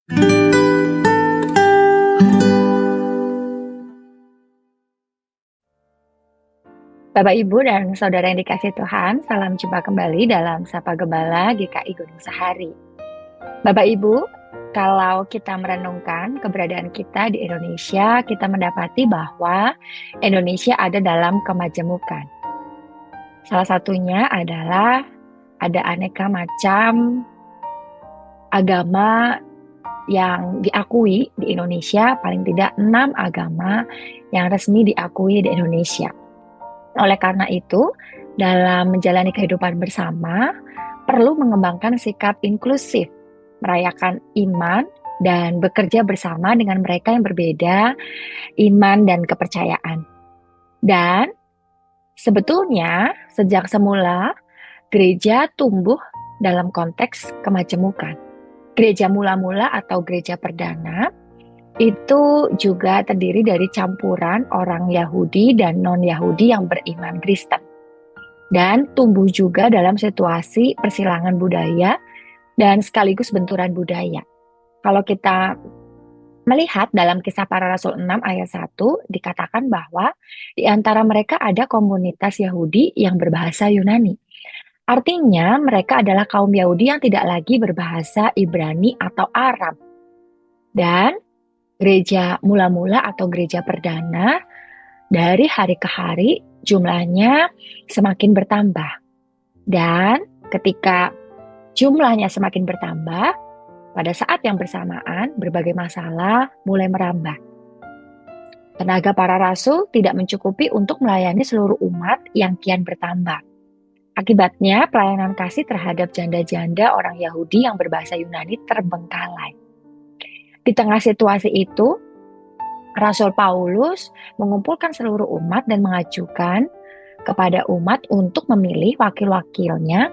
Bapak, Ibu, dan Saudara yang dikasihi Tuhan, salam jumpa kembali dalam Sapa Gembala GKI Gunung Sahari. Bapak, Ibu, kalau kita merenungkan keberadaan kita di Indonesia, kita mendapati bahwa Indonesia ada dalam kemajemukan. Salah satunya adalah ada aneka macam agama yang diakui di Indonesia, paling tidak 6 agama yang resmi diakui di Indonesia. Oleh karena itu, dalam menjalani kehidupan bersama, perlu mengembangkan sikap inklusif, merayakan iman, dan bekerja bersama dengan mereka yang berbeda iman dan kepercayaan. Dan sebetulnya, sejak semula, gereja tumbuh dalam konteks kemajemukan. Gereja mula-mula atau gereja perdana itu juga terdiri dari campuran orang Yahudi dan non-Yahudi yang beriman Kristen. Dan tumbuh juga dalam situasi persilangan budaya dan sekaligus benturan budaya. Kalau kita melihat dalam Kisah Para Rasul 6 ayat 1, dikatakan bahwa di antara mereka ada komunitas Yahudi yang berbahasa Yunani. Artinya mereka adalah kaum Yahudi yang tidak lagi berbahasa Ibrani atau Aram. Dan gereja mula-mula atau gereja perdana dari hari ke hari jumlahnya semakin bertambah. Dan ketika jumlahnya semakin bertambah, pada saat yang bersamaan berbagai masalah mulai merambah. Tenaga para rasul tidak mencukupi untuk melayani seluruh umat yang kian bertambah. Akibatnya pelayanan kasih terhadap janda-janda orang Yahudi yang berbahasa Yunani terbengkalai. Di tengah situasi itu, Rasul Paulus mengumpulkan seluruh umat dan mengajukan kepada umat untuk memilih wakil-wakilnya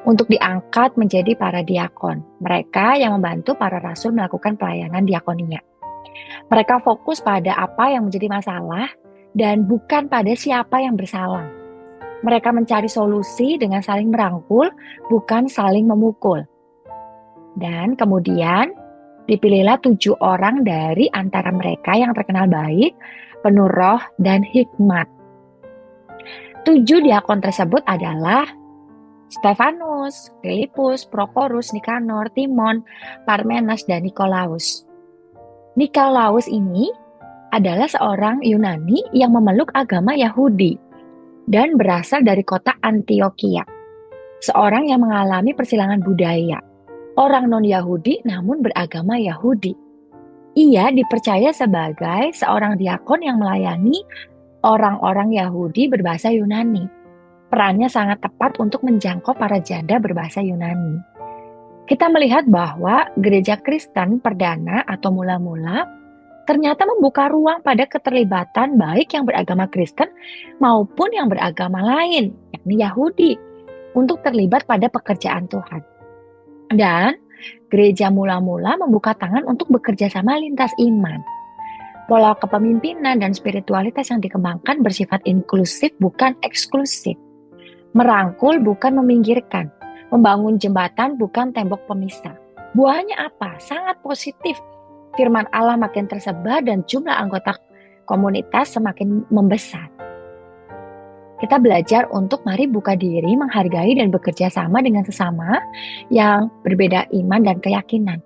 untuk diangkat menjadi para diakon. Mereka yang membantu para rasul melakukan pelayanan diakonia. Mereka fokus pada apa yang menjadi masalah dan bukan pada siapa yang bersalah. Mereka mencari solusi dengan saling merangkul, bukan saling memukul. Dan kemudian dipilihlah 7 orang dari antara mereka yang terkenal baik, penuh roh, dan hikmat. 7 diakon tersebut adalah Stefanus, Filipus, Prokorus, Nikanor, Timon, Parmenas, dan Nikolaus. Nikolaus ini adalah seorang Yunani yang memeluk agama Yahudi dan berasal dari kota Antioquia. Seorang yang mengalami persilangan budaya. Orang non-Yahudi namun beragama Yahudi. Ia dipercaya sebagai seorang diakon yang melayani orang-orang Yahudi berbahasa Yunani. Perannya sangat tepat untuk menjangkau para janda berbahasa Yunani. Kita melihat bahwa gereja Kristen perdana atau mula-mula ternyata membuka ruang pada keterlibatan baik yang beragama Kristen maupun yang beragama lain, yakni Yahudi, untuk terlibat pada pekerjaan Tuhan. Dan gereja mula-mula membuka tangan untuk bekerja sama lintas iman. Pola kepemimpinan dan spiritualitas yang dikembangkan bersifat inklusif bukan eksklusif. Merangkul bukan meminggirkan. Membangun jembatan bukan tembok pemisah. Buahnya apa? Sangat positif. Firman Allah makin tersebar dan jumlah anggota komunitas semakin membesar. Kita belajar untuk mari buka diri, menghargai dan bekerja sama dengan sesama yang berbeda iman dan keyakinan.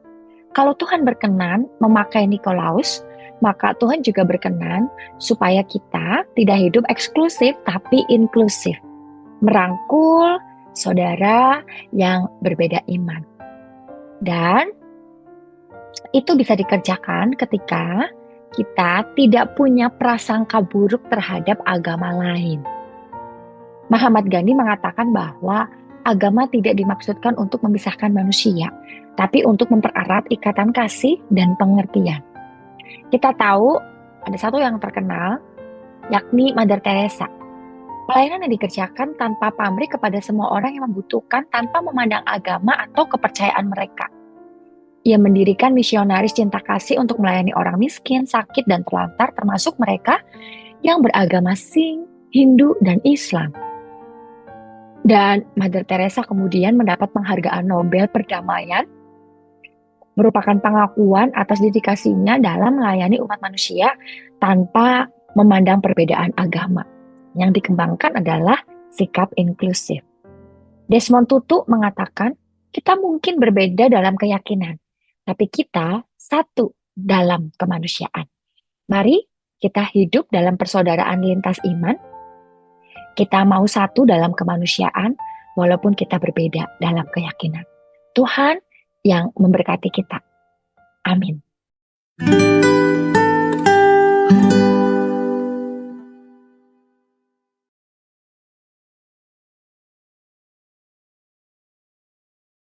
Kalau Tuhan berkenan memakai Nikolaus, maka Tuhan juga berkenan supaya kita tidak hidup eksklusif tapi inklusif. Merangkul saudara yang berbeda iman. Dan itu bisa dikerjakan ketika kita tidak punya prasangka buruk terhadap agama lain. Mahatma Gandhi mengatakan bahwa agama tidak dimaksudkan untuk memisahkan manusia, tapi untuk mempererat ikatan kasih dan pengertian. Kita tahu ada satu yang terkenal, yakni Mother Teresa. Pelayanan yang dikerjakan tanpa pamrih kepada semua orang yang membutuhkan tanpa memandang agama atau kepercayaan mereka. Ia mendirikan misionaris cinta kasih untuk melayani orang miskin, sakit, dan terlantar, termasuk mereka yang beragama Sikh, Hindu, dan Islam. Dan Mother Teresa kemudian mendapat penghargaan Nobel Perdamaian merupakan pengakuan atas dedikasinya dalam melayani umat manusia tanpa memandang perbedaan agama. Yang dikembangkan adalah sikap inklusif. Desmond Tutu mengatakan, kita mungkin berbeda dalam keyakinan, tapi kita satu dalam kemanusiaan. Mari kita hidup dalam persaudaraan lintas iman. Kita mau satu dalam kemanusiaan, walaupun kita berbeda dalam keyakinan. Tuhan yang memberkati kita. Amin.